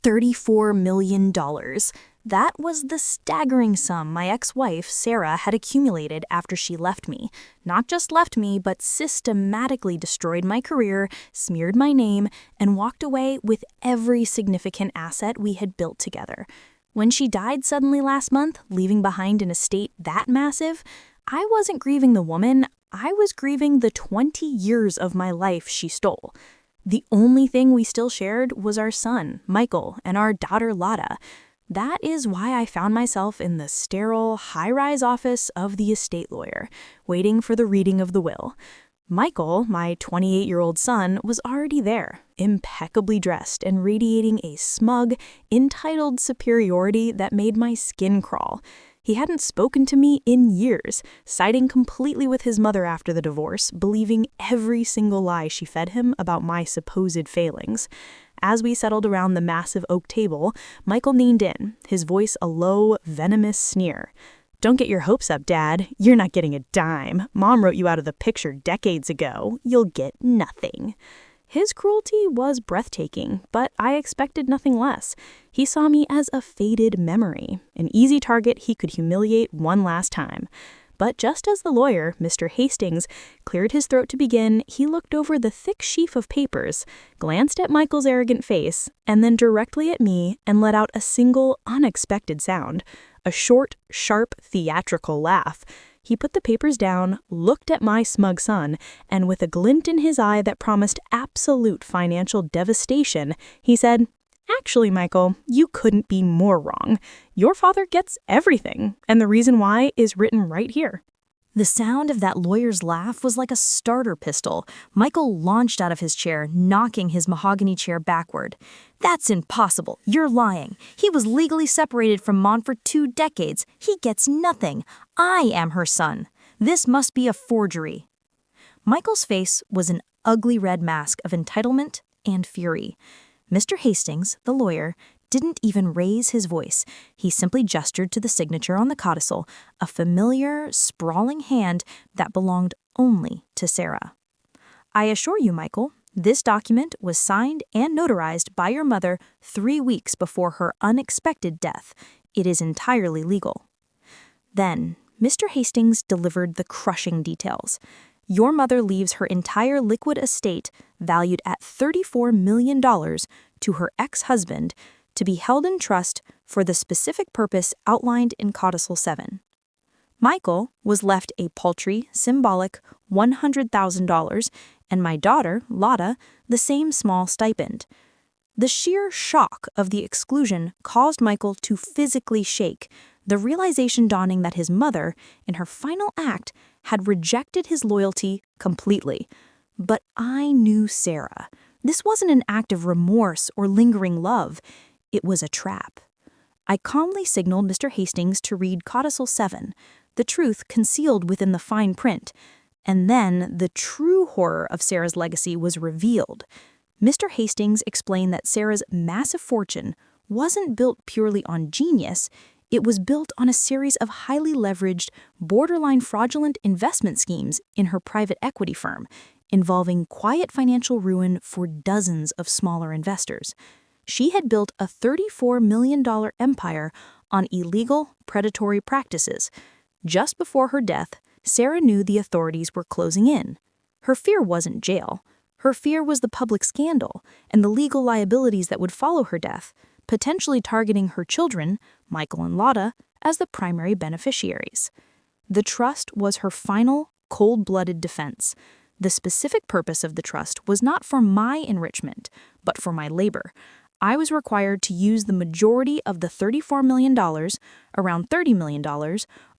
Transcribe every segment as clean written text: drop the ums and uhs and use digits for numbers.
$34 million. That was the staggering sum my ex-wife, Sarah, had accumulated after she left me. Not just left me, but systematically destroyed my career, smeared my name, and walked away with every significant asset we had built together. When she died suddenly last month, leaving behind an estate that massive, I wasn't grieving the woman, I was grieving the 20 years of my life she stole. The only thing we still shared was our son, Michael, and our daughter, Lotta. That is why I found myself in the sterile, high-rise office of the estate lawyer, waiting for the reading of the will. Michael, my 28-year-old son, was already there, impeccably dressed and radiating a smug, entitled superiority that made my skin crawl. He hadn't spoken to me in years, siding completely with his mother after the divorce, believing every single lie she fed him about my supposed failings. As we settled around the massive oak table, Michael leaned in, his voice a low, venomous sneer. "Don't get your hopes up, Dad. You're not getting a dime. Mom wrote you out of the picture decades ago. You'll get nothing." His cruelty was breathtaking, but I expected nothing less. He saw me as a faded memory, an easy target he could humiliate one last time. But just as the lawyer, Mr. Hastings, cleared his throat to begin, he looked over the thick sheaf of papers, glanced at Michael's arrogant face, and then directly at me and let out a single, unexpected sound, a short, sharp, theatrical laugh. He put the papers down, looked at my smug son, and with a glint in his eye that promised absolute financial devastation, he said, "Actually, Michael, you couldn't be more wrong. Your father gets everything, and the reason why is written right here." The sound of that lawyer's laugh was like a starter pistol. Michael launched out of his chair, knocking his mahogany chair backward. "That's impossible. You're lying. He was legally separated from Mom for 2 decades. He gets nothing. I am her son. This must be a forgery." Michael's face was an ugly red mask of entitlement and fury. Mr. Hastings, the lawyer, didn't even raise his voice. He simply gestured to the signature on the codicil, a familiar, sprawling hand that belonged only to Sarah. "I assure you, Michael, this document was signed and notarized by your mother 3 weeks before her unexpected death. It is entirely legal." Then, Mr. Hastings delivered the crushing details. Your mother leaves her entire liquid estate, valued at $34 million, to her ex-husband, to be held in trust for the specific purpose outlined in Codicil 7. Michael was left a paltry, symbolic $100,000, and my daughter, Lotta, the same small stipend. The sheer shock of the exclusion caused Michael to physically shake, the realization dawning that his mother, in her final act, had rejected his loyalty completely. But I knew Sarah. This wasn't an act of remorse or lingering love. It was a trap. I calmly signaled Mr. Hastings to read Codicil 7, the truth concealed within the fine print, and then the true horror of Sarah's legacy was revealed. Mr. Hastings explained that Sarah's massive fortune wasn't built purely on genius. It was built on a series of highly leveraged, borderline fraudulent investment schemes in her private equity firm, involving quiet financial ruin for dozens of smaller investors. She had built a $34 million empire on illegal, predatory practices. Just before her death, Sarah knew the authorities were closing in. Her fear wasn't jail. Her fear was the public scandal and the legal liabilities that would follow her death, potentially targeting her children, Michael and Lotta, as the primary beneficiaries. The trust was her final, cold-blooded defense. The specific purpose of the trust was not for my enrichment, but for my labor. I was required to use the majority of the $34 million, around $30 million,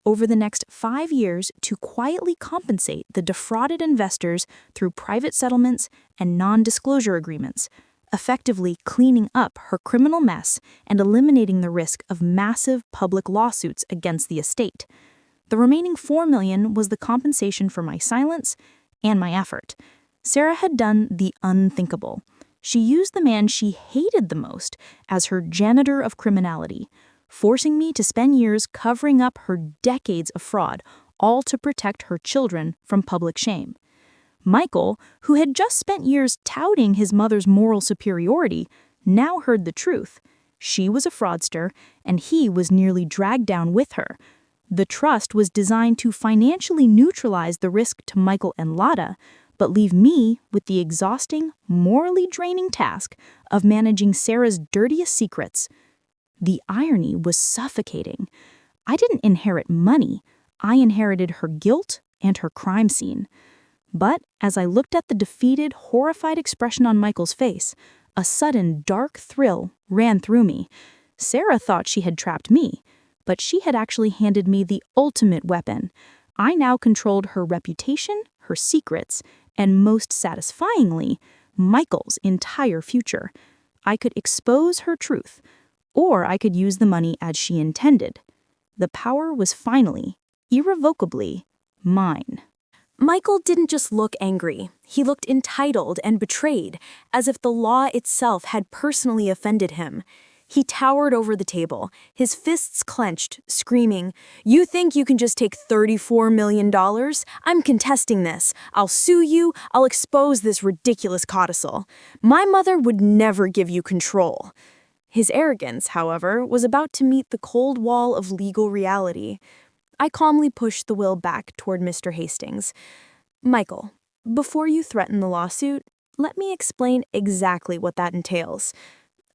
over the next 5 years to quietly compensate the defrauded investors through private settlements and non-disclosure agreements, effectively cleaning up her criminal mess and eliminating the risk of massive public lawsuits against the estate. The remaining $4 million was the compensation for my silence and my effort. Sarah had done the unthinkable. She used the man she hated the most as her janitor of criminality, forcing me to spend years covering up her decades of fraud, all to protect her children from public shame. Michael, who had just spent years touting his mother's moral superiority, now heard the truth. She was a fraudster, and he was nearly dragged down with her. The trust was designed to financially neutralize the risk to Michael and Lotta, but leave me with the exhausting, morally draining task of managing Sarah's dirtiest secrets. The irony was suffocating. I didn't inherit money. I inherited her guilt and her crime scene. But as I looked at the defeated, horrified expression on Michael's face, a sudden dark thrill ran through me. Sarah thought she had trapped me, but she had actually handed me the ultimate weapon. I now controlled her reputation, her secrets, and most satisfyingly, Michael's entire future. I could expose her truth, or I could use the money as she intended. The power was finally, irrevocably, mine. Michael didn't just look angry. He looked entitled and betrayed, as if the law itself had personally offended him. He towered over the table, his fists clenched, screaming, "You think you can just take $34 million? I'm contesting this. I'll sue you. I'll expose this ridiculous codicil. My mother would never give you control." His arrogance, however, was about to meet the cold wall of legal reality. I calmly pushed the will back toward Mr. Hastings. "Michael, before you threaten the lawsuit, let me explain exactly what that entails."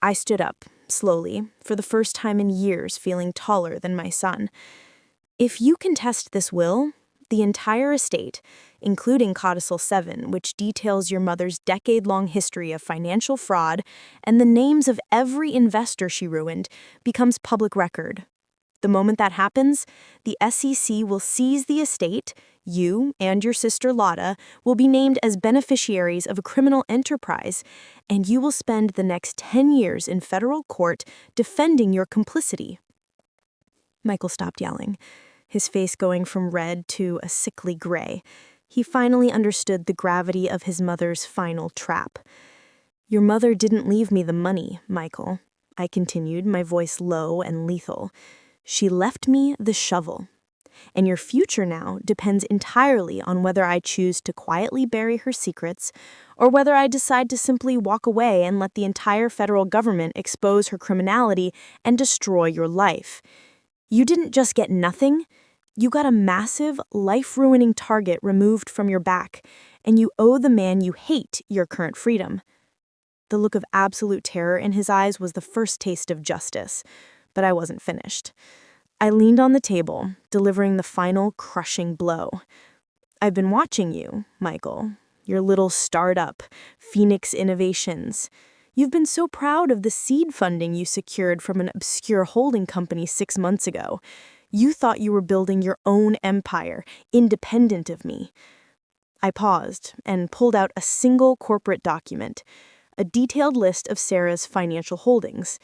I stood up, slowly, for the first time in years feeling taller than my son. "If you contest this will, the entire estate, including Codicil 7, which details your mother's decade-long history of financial fraud and the names of every investor she ruined, becomes public record. The moment that happens, the SEC will seize the estate. You and your sister Lotta will be named as beneficiaries of a criminal enterprise, and you will spend the next 10 years in federal court defending your complicity." Michael stopped yelling, his face going from red to a sickly gray. He finally understood the gravity of his mother's final trap. "Your mother didn't leave me the money, Michael," I continued, my voice low and lethal. "She left me the shovel. And your future now depends entirely on whether I choose to quietly bury her secrets or whether I decide to simply walk away and let the entire federal government expose her criminality and destroy your life. You didn't just get nothing, you got a massive, life-ruining target removed from your back, and you owe the man you hate your current freedom." The look of absolute terror in his eyes was the first taste of justice, but I wasn't finished. I leaned on the table, delivering the final crushing blow. "I've been watching you, Michael, your little startup, Phoenix Innovations. You've been so proud of the seed funding you secured from an obscure holding company 6 months ago. You thought you were building your own empire, independent of me." I paused and pulled out a single corporate document, a detailed list of Sarah's financial holdings.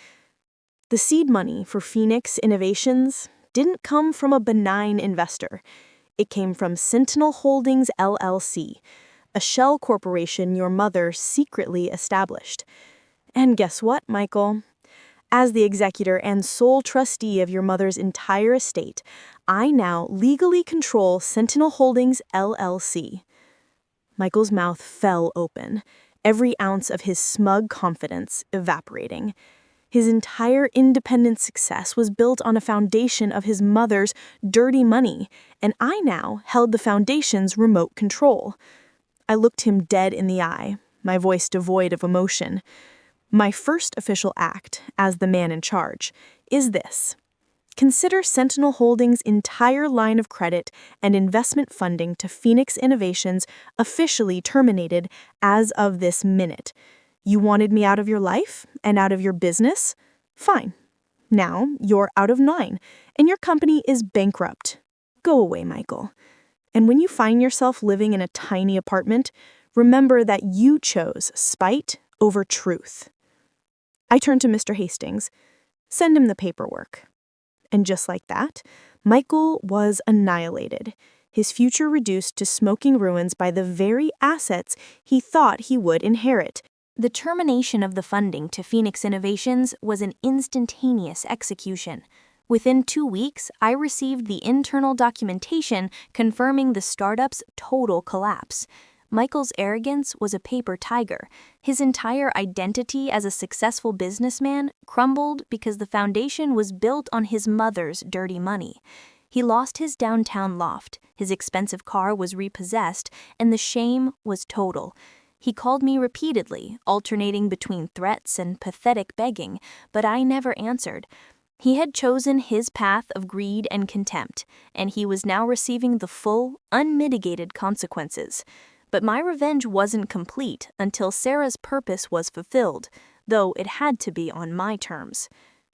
The seed money for Phoenix Innovations didn't come from a benign investor. It came from Sentinel Holdings LLC, a shell corporation your mother secretly established. And guess what, Michael? As the executor and sole trustee of your mother's entire estate, I now legally control Sentinel Holdings LLC. Michael's mouth fell open, every ounce of his smug confidence evaporating. His entire independent success was built on a foundation of his mother's dirty money, and I now held the foundation's remote control. I looked him dead in the eye, my voice devoid of emotion. "My first official act, as the man in charge, is this. Consider Sentinel Holdings' entire line of credit and investment funding to Phoenix Innovations officially terminated as of this minute. You wanted me out of your life and out of your business? Fine. Now you're out of mine, and your company is bankrupt. Go away, Michael. And when you find yourself living in a tiny apartment, remember that you chose spite over truth." I turned to Mr. Hastings. "Send him the paperwork." And just like that, Michael was annihilated, his future reduced to smoking ruins by the very assets he thought he would inherit. The termination of the funding to Phoenix Innovations was an instantaneous execution. Within 2 weeks, I received the internal documentation confirming the startup's total collapse. Michael's arrogance was a paper tiger. His entire identity as a successful businessman crumbled because the foundation was built on his mother's dirty money. He lost his downtown loft, his expensive car was repossessed, and the shame was total. He called me repeatedly, alternating between threats and pathetic begging, but I never answered. He had chosen his path of greed and contempt, and he was now receiving the full, unmitigated consequences. But my revenge wasn't complete until Sarah's purpose was fulfilled, though it had to be on my terms.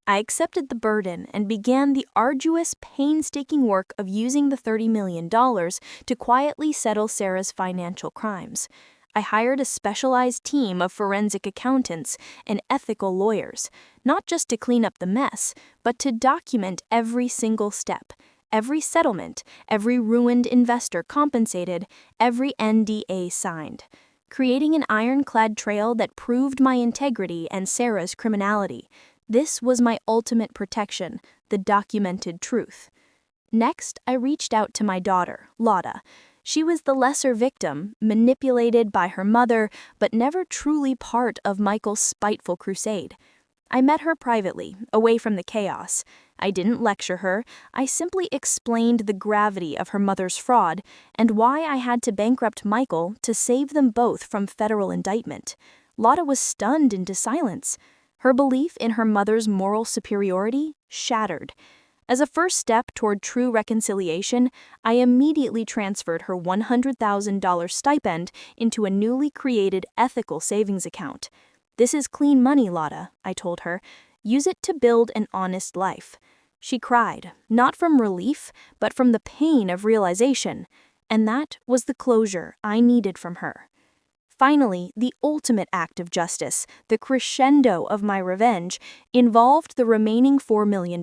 I accepted the burden and began the arduous, painstaking work of using the $30 million to quietly settle Sarah's financial crimes. I hired a specialized team of forensic accountants and ethical lawyers, not just to clean up the mess, but to document every single step. Every settlement, every ruined investor compensated, every NDA signed, creating an ironclad trail that proved my integrity and Sarah's criminality. This was my ultimate protection, the documented truth. Next, I reached out to my daughter, Lotta. She was the lesser victim, manipulated by her mother, but never truly part of Michael's spiteful crusade. I met her privately, away from the chaos. I didn't lecture her, I simply explained the gravity of her mother's fraud and why I had to bankrupt Michael to save them both from federal indictment. Lotta was stunned into silence. Her belief in her mother's moral superiority shattered. As a first step toward true reconciliation, I immediately transferred her $100,000 stipend into a newly created ethical savings account. "This is clean money, Lotta," I told her. "Use it to build an honest life." She cried, not from relief, but from the pain of realization, and that was the closure I needed from her. Finally, the ultimate act of justice, the crescendo of my revenge, involved the remaining $4 million,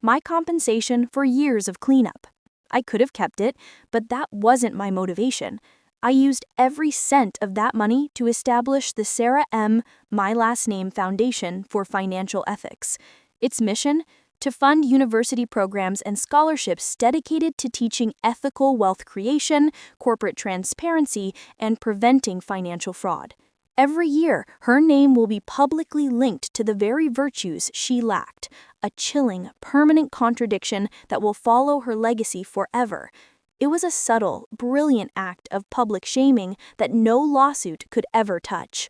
my compensation for years of cleanup. I could have kept it, but that wasn't my motivation. I used every cent of that money to establish the Sarah M. My Last Name Foundation for Financial Ethics. Its mission? To fund university programs and scholarships dedicated to teaching ethical wealth creation, corporate transparency, and preventing financial fraud. Every year, her name will be publicly linked to the very virtues she lacked, a chilling, permanent contradiction that will follow her legacy forever. It was a subtle, brilliant act of public shaming that no lawsuit could ever touch.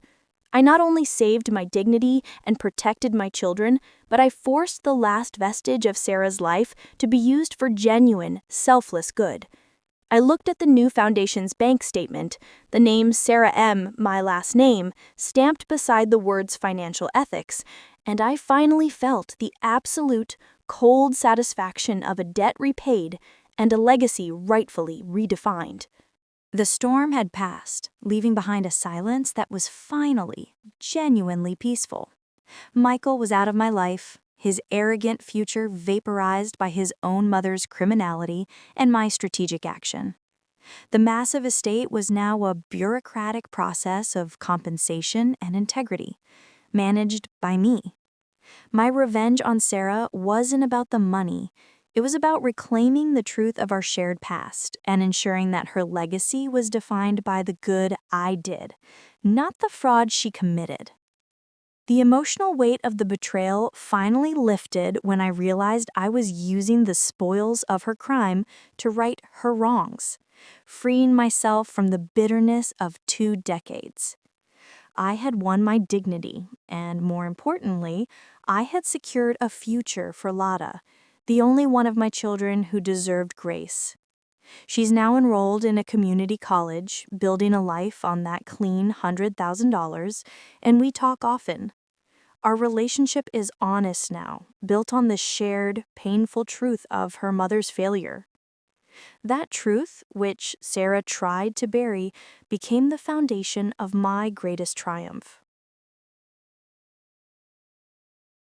I not only saved my dignity and protected my children, but I forced the last vestige of Sarah's life to be used for genuine, selfless good. I looked at the new foundation's bank statement, the name Sarah M., my last name, stamped beside the words financial ethics, and I finally felt the absolute, cold satisfaction of a debt repaid and a legacy rightfully redefined. The storm had passed, leaving behind a silence that was finally, genuinely peaceful. Michael was out of my life, his arrogant future vaporized by his own mother's criminality and my strategic action. The massive estate was now a bureaucratic process of compensation and integrity, managed by me. My revenge on Sarah wasn't about the money. It was about reclaiming the truth of our shared past and ensuring that her legacy was defined by the good I did, not the fraud she committed. The emotional weight of the betrayal finally lifted when I realized I was using the spoils of her crime to right her wrongs, freeing myself from the bitterness of 2 decades. I had won my dignity, and more importantly, I had secured a future for Lotta, the only one of my children who deserved grace. She's now enrolled in a community college, building a life on that clean $100,000, and we talk often. Our relationship is honest now, built on the shared, painful truth of her mother's failure. That truth, which Sarah tried to bury, became the foundation of my greatest triumph.